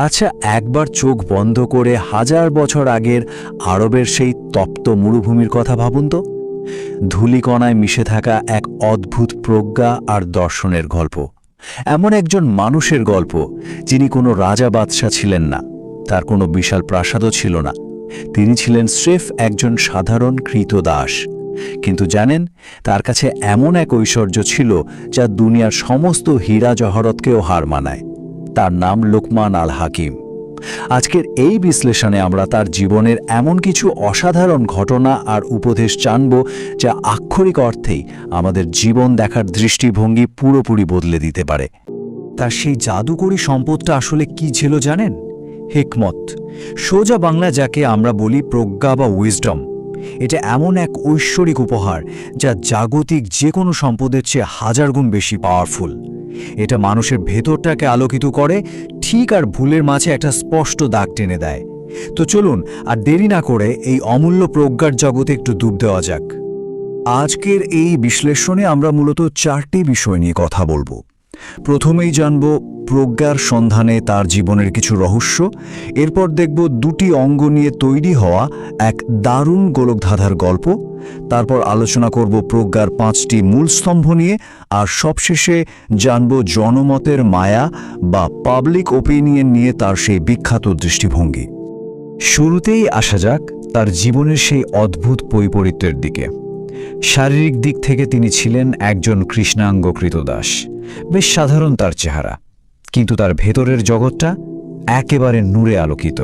আচ্ছা, একবার চোখ বন্ধ করে হাজার বছর আগের আরবের সেই তপ্ত মরুভূমির কথা ভাবুন তো। ধূলিকণায় মিশে থাকা এক অদ্ভুত প্রজ্ঞা আর দর্শনের গল্প। এমন একজন মানুষের গল্প যিনি কোনো রাজা বাদশাহ ছিলেন না, তার কোনো বিশাল প্রাসাদও ছিল না। তিনি ছিলেন স্রেফ একজন সাধারণ কৃতদাস। কিন্তু জানেন, তার কাছে এমন এক ঐশ্বর্য ছিল যা দুনিয়ার সমস্ত হীরা জহরতকেও হার মানায়। তার নাম লোকমান আল হাকিম। আজকের এই বিশ্লেষণে আমরা তার জীবনের এমন কিছু অসাধারণ ঘটনা আর উপদেশ জানব যা আক্ষরিক অর্থেই আমাদের জীবন দেখার দৃষ্টিভঙ্গি পুরোপুরি বদলে দিতে পারে। তার সেই জাদুকরী সম্পদটা আসলে কি ছিল জানেন? হিকমত, সোজা বাংলা যাকে আমরা বলি প্রজ্ঞা বা উইজডম। এটা এমন এক ঐশ্বরিক উপহার যা জাগতিক যে কোনো সম্পদের চেয়ে হাজার গুণ বেশি পাওয়ারফুল। এটা মানুষের ভেতরটাকে আলোকিত করে, ঠিক আর ভুলের মাঝে একটা স্পষ্ট দাগ টেনে দেয়। তো চলুন আর দেরি না করে এই অমূল্য প্রজ্ঞার জগতে একটু ডুব দেওয়া যাক। আজকের এই বিশ্লেষণে আমরা মূলত চারটি বিষয় নিয়ে কথা বলবো। প্রথমেই জানব প্রজ্ঞার সন্ধানে তার জীবনের কিছু রহস্য। এরপর দেখব দুটি অঙ্গ নিয়ে তৈরি হওয়া এক দারুণ গোলকধাঁধার গল্প। তারপর আলোচনা করব প্রজ্ঞার 5টি মূল স্তম্ভ নিয়ে। আর সবশেষে জানব জনমতের মায়া বা পাবলিক ওপিনিয়ন নিয়ে তার সেই বিখ্যাত দৃষ্টিভঙ্গি। শুরুতেই আসা যাক তার জীবনের সেই অদ্ভুত বৈপরীত্যের দিকে। শারীরিক দিক থেকে তিনি ছিলেন একজন কৃষ্ণাঙ্গ কৃতদাস। বেশ সাধারণ তার চেহারা, কিন্তু তার ভেতরের জগৎটা একেবারে নূরে আলোকিত।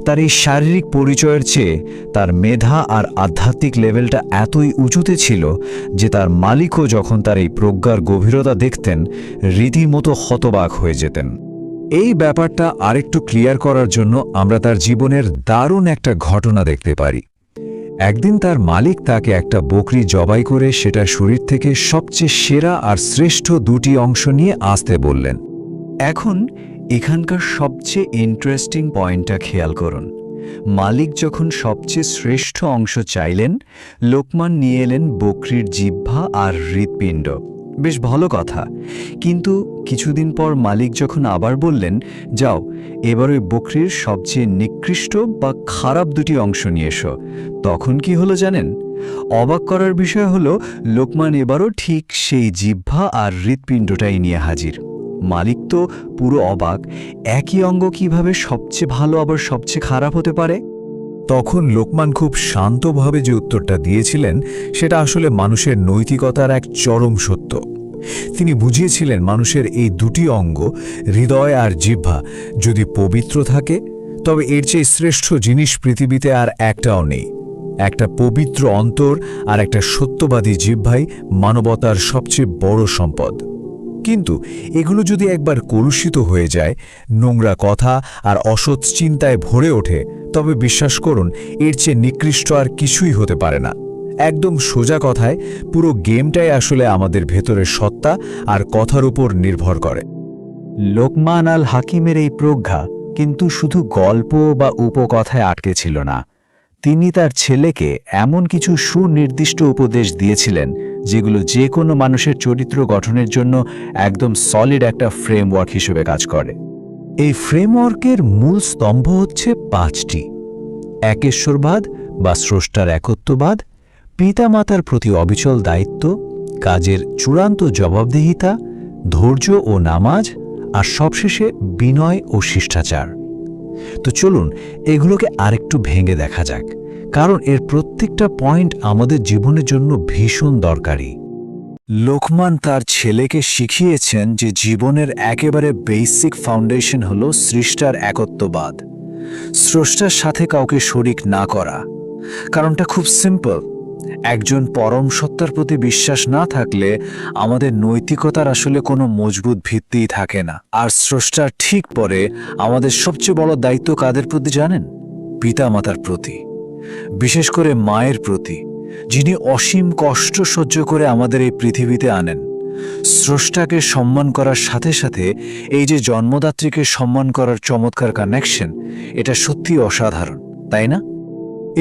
তার এই শারীরিক পরিচয়ের চেয়ে তার মেধা আর আধ্যাত্মিক লেভেলটা এতই উঁচুতে ছিল যে তার মালিকও যখন তার এই প্রজ্ঞার গভীরতা দেখতেন রীতিমতো হতবাক হয়ে যেতেন। এই ব্যাপারটা আরেকটু ক্লিয়ার করার জন্য আমরা তার জীবনের দারুণ একটা ঘটনা দেখতে পারি। একদিন তার মালিক তাকে একটা বকরি জবাই করে সেটা শরীর থেকে সবচেয়ে সেরা আর শ্রেষ্ঠ দুটি অংশ নিয়ে আসতে বললেন। এখন এখানকার সবচেয়ে ইন্টারেস্টিং পয়েন্টটা খেয়াল করুন। মালিক যখন সবচেয়ে শ্রেষ্ঠ অংশ চাইলেন, লোকমান নিয়ে এলেন বকরির জিহ্বা আর হৃৎপিণ্ড। বেশ ভালো কথা, কিন্তু কিছুদিন পর মালিক যখন আবার বললেন, যাও এবার ওই বকরির সবচেয়ে নিকৃষ্ট বা খারাপ দুটি অংশ নিয়ে এসো, তখন কি হলো জানেন? অবাক করার বিষয় হলো লোকমান এবারও ঠিক সেই জিহ্বা আর হৃৎপিণ্ডটাই নিয়ে হাজির। মালিক তো পুরো অবাক, একই অঙ্গ কিভাবে সবচেয়ে ভালো আবার সবচেয়ে খারাপ হতে পারে? তখন লোকমান খুব শান্তভাবে যে উত্তরটা দিয়েছিলেন সেটা আসলে মানুষের নৈতিকতার এক চরম সত্য। তিনি বুঝিয়েছিলেন মানুষের এই দুটি অঙ্গ, হৃদয় আর জিহ্বা, যদি পবিত্র থাকে তবে এর চেয়ে শ্রেষ্ঠ জিনিস পৃথিবীতে আর একটাও নেই। একটা পবিত্র অন্তর আর একটা সত্যবাদী জিহ্বাই মানবতার সবচেয়ে বড় সম্পদ। কিন্তু এগুলো যদি একবার কলুষিত হয়ে যায়, নোংরা কথা আর অসৎ চিন্তায় ভরে ওঠে, তবে বিশ্বাস করুন এর চেয়ে নিকৃষ্ট আর কিছুই হতে পারে না। একদম সোজা কথায় পুরো গেমটাই আসলে আমাদের ভেতরের সত্তা আর কথার উপর নির্ভর করে। লোকমান আল হাকিমের এই প্রজ্ঞা কিন্তু শুধু গল্প বা উপকথায় আটকে ছিল না। তিনি তার ছেলেকে এমন কিছু সুনির্দিষ্ট উপদেশ দিয়েছিলেন যেগুলো যে কোনো মানুষের চরিত্র গঠনের জন্য একদম সলিড একটা ফ্রেমওয়ার্ক হিসেবে কাজ করে। এই ফ্রেমওয়ার্কের মূল স্তম্ভ হচ্ছে 5টি। একেশ্বরবাদ বা স্রষ্টার একত্ববাদ, পিতামাতার প্রতি অবিচল দায়িত্ব, কাজের চূড়ান্ত জবাবদিহিতা, ধৈর্য ও নামাজ, আর সবশেষে বিনয় ও শিষ্টাচার। তো চলুন এগুলোকে আরেকটু ভেঙে দেখা যাক, কারণ এর প্রত্যেকটা পয়েন্ট আমাদের জীবনের জন্য ভীষণ দরকারি। লোকমান তার ছেলেকে শিখিয়েছেন যে জীবনের একেবারে বেসিক ফাউন্ডেশন হল সৃষ্টার একত্ববাদ, স্রষ্টার সাথে কাউকে শরিক না করা। কারণটা খুব সিম্পল, একজন পরম সত্তার প্রতি বিশ্বাস না থাকলে আমাদের নৈতিকতার আসলে কোনো মজবুত ভিত্তিই থাকে না। আর স্রষ্টার ঠিক পরে আমাদের সবচেয়ে বড় দায়িত্ব কাদের প্রতি জানেন? পিতামাতার প্রতি, বিশেষ করে মায়ের প্রতি, যিনি অসীম কষ্ট সহ্য করে আমাদের এই পৃথিবীতে আনেন। স্রষ্টাকে সম্মান করার সাথে সাথে এই যে জন্মদাত্রীকে সম্মান করার চমৎকার কানেকশন, এটা সত্যি অসাধারণ, তাই না?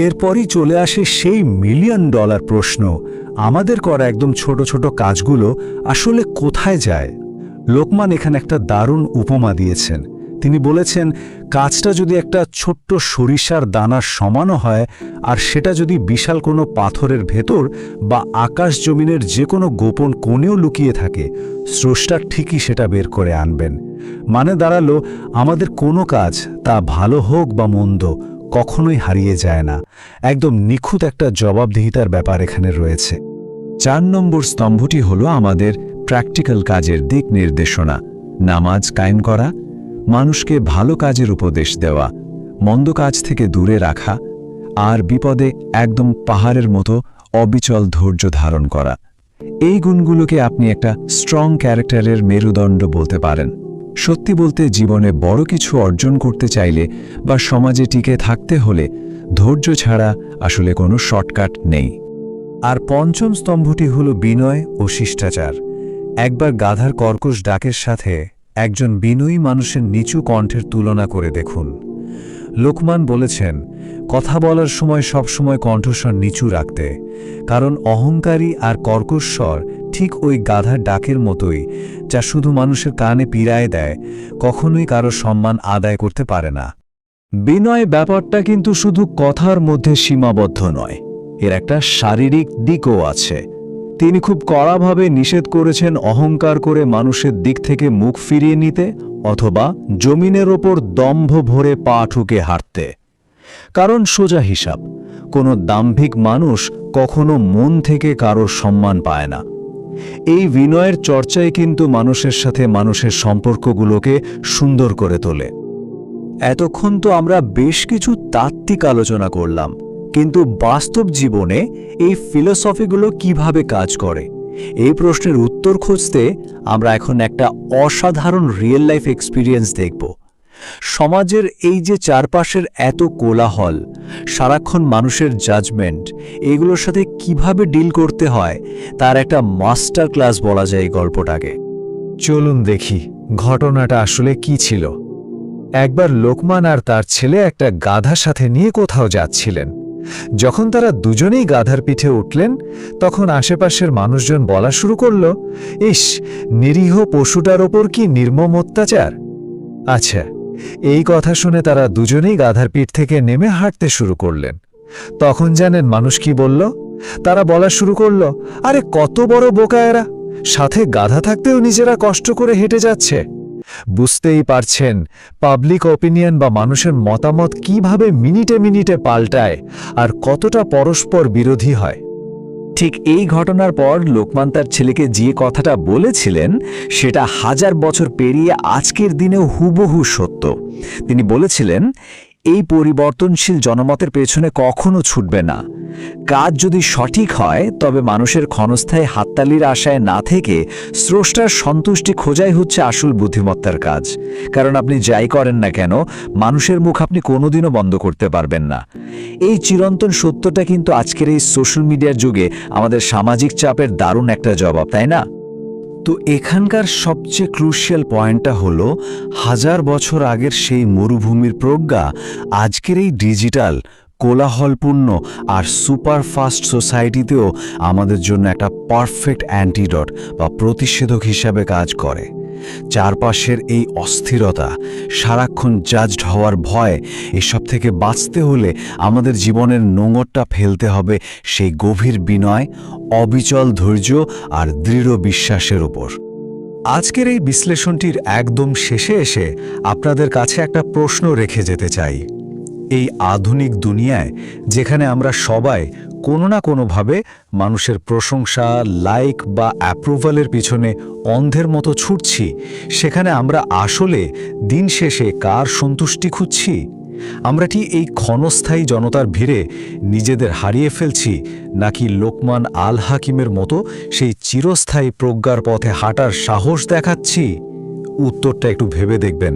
এরপরই চলে আসে সেই $1,000,000 প্রশ্ন, আমাদের করা একদম ছোট ছোট কাজগুলো আসলে কোথায় যায়? লোকমান এখানে একটা দারুণ উপমা দিয়েছেন। তিনি বলেছেন, কাজটা যদি একটা ছোট্ট সরিষার দানার সমানও হয়, আর সেটা যদি বিশাল কোনো পাথরের ভেতর বা আকাশ জমিনের যে কোনো গোপন কোণেও লুকিয়ে থাকে, স্রষ্টা ঠিকই সেটা বের করে আনবেন। মানে দাঁড়ালো, আমাদের কোনো কাজ, তা ভালো হোক বা মন্দ, কখনোই হারিয়ে যায় না। একদম নিখুঁত একটা জবাবদিহিতার ব্যাপার এখানে রয়েছে। 4 নম্বর স্তম্ভটি হল আমাদের প্র্যাকটিক্যাল কাজের দিক নির্দেশনা। নামাজ কায়েম করা, মানুষকে ভালো কাজের উপদেশ দেওয়া, মন্দ কাজ থেকে দূরে রাখা, আর বিপদে একদম পাহাড়ের মতো অবিচল ধৈর্য ধারণ করা। এই গুণগুলোকে আপনি একটা স্ট্রং ক্যারেক্টারের মেরুদণ্ড বলতে পারেন। সত্যি বলতে, জীবনে বড় কিছু অর্জন করতে চাইলে বা সমাজে টিকে থাকতে হলে ধৈর্য ছাড়া আসলে কোনো শর্টকাট নেই। আর 5ম স্তম্ভটি হল বিনয় ও শিষ্টাচার। একবার গাধার কর্কশ ডাকের সাথে একজন বিনয়ী মানুষের নিচু কণ্ঠের তুলনা করে দেখুন। লোকমান বলেছেন, কথা বলার সময় সবসময় কণ্ঠস্বর নিচু রাখতে, কারণ অহংকারী আর কর্কশ স্বর ঠিক ওই গাধার ডাকের মতোই, যা শুধু মানুষের কানে পীড়ায় দেয়, কখনোই কারো সম্মান আদায় করতে পারে না। বিনয় ব্যাপারটা কিন্তু শুধু কথার মধ্যে সীমাবদ্ধ নয়, এর একটা শারীরিক দিকও আছে। তিনি খুব কড়াভাবে নিষেধ করেছেন অহংকার করে মানুষের দিক থেকে মুখ ফিরিয়ে নিতে অথবা জমিনের ওপর দম্ভ ভরে পা ঠুকে হাঁটতে। কারণ সোজা হিসাব, কোনো দাম্ভিক মানুষ কখনো মন থেকে কারোর সম্মান পায় না। এই বিনয়ের চর্চাই কিন্তু মানুষের সাথে মানুষের সম্পর্কগুলোকে সুন্দর করে তোলে। এতক্ষণ তো আমরা বেশ কিছু তাত্ত্বিক আলোচনা করলাম, কিন্তু বাস্তব জীবনে এই ফিলোসফিগুলো কিভাবে কাজ করে, এই প্রশ্নের উত্তর খুঁজতে আমরা এখন একটা অসাধারণ রিয়েল লাইফ এক্সপিরিয়েন্স দেখব। সমাজের এই যে চারপাশের এত কোলাহল, সারাক্ষণ মানুষের জাজমেন্ট, এগুলোর সাথে কিভাবে ডিল করতে হয় তার একটা মাস্টার ক্লাস বলা যায় এই গল্পটাকে। চলুন দেখি ঘটনাটা আসলে কি ছিল। একবার লোকমান আর তার ছেলে একটা গাধার সাথে নিয়ে কোথাও যাচ্ছিলেন। যখন তারা দুজনেই গাধার পিঠে উঠলেন, তখন আশেপাশের মানুষজন বলা শুরু করল, ইস, নিরীহ পশুটার ওপর কি নির্মম অত্যাচার। আচ্ছা, এই কথা শুনে তারা দুজনেই গাধার পিঠ থেকে নেমে হাঁটতে শুরু করলেন। তখন জানেন মানুষ কি বলল? তারা বলা শুরু করল, আরে কত বড় বোকা এরা, সাথে গাধা থাকতেও নিজেরা কষ্ট করে হেঁটে যাচ্ছে। বুঝতেই পারছেন পাবলিক অপিনিয়ন বা মানুষের মতামত কিভাবে মিনিটে মিনিটে পাল্টায় আর কতটা পরস্পর বিরোধী হয়। ঠিক এই ঘটনার পর লোকমান তার ছেলেকে যে কথাটা বলেছিলেন সেটা 1000 বছর পেরিয়ে আজকের দিনেও হুবহু সত্য। তিনি বলেছিলেন, এই পরিবর্তনশীল জনমতের পেছনে কখনো ছুটবে না। কাজ যদি সঠিক হয় তবে মানুষের ক্ষণস্থায়ী হাততালির আশায় না থেকে স্রষ্টার সন্তুষ্টি খোঁজাই হচ্ছে আসল বুদ্ধিমত্তার কাজ। কারণ আপনি যাই করেন না কেন, মানুষের মুখ আপনি কোনোদিনও বন্ধ করতে পারবেন না। এই চিরন্তন সত্যটা কিন্তু আজকের এই সোশ্যাল মিডিয়ার যুগে আমাদের সামাজিক চাপের দারুণ একটা জবাব, তাই না? তো এখানকার সবচেয়ে ক্রুশিয়াল পয়েন্টটা হলো, 1000 বছর আগের সেই মরুভূমির প্রজ্ঞা আজকের এই ডিজিটাল কোলাহলপূর্ণ আর সুপারফাস্ট সোসাইটিতেও আমাদের জন্য একটা পারফেক্ট অ্যান্টিডট বা প্রতিষেধক হিসাবে কাজ করে। চারপাশের এই অস্থিরতা, সারাক্ষণ জাজড হওয়ার ভয়, এসব থেকে বাঁচতে হলে আমাদের জীবনের নোঙরটা ফেলতে হবে সেই গভীর বিনয়, অবিচল ধৈর্য আর দৃঢ় বিশ্বাসের উপর। আজকের এই বিশ্লেষণটির একদম শেষে এসে আপনাদের কাছে একটা প্রশ্ন রেখে যেতে চাই। এই আধুনিক দুনিয়ায় যেখানে আমরা সবাই কোনো না কোনোভাবে মানুষের প্রশংসা, লাইক বা অ্যাপ্রুভালের পিছনে অন্ধের মতো ছুটছি, সেখানে আমরা আসলে দিন শেষে কার সন্তুষ্টি খুঁজছি? আমরা কি এই ক্ষণস্থায়ী জনতার ভিড়ে নিজেদের হারিয়ে ফেলছি, নাকি লোকমান আল হাকিমের মতো সেই চিরস্থায়ী প্রজ্ঞার পথে হাঁটার সাহস দেখাচ্ছি? উত্তরটা একটু ভেবে দেখবেন।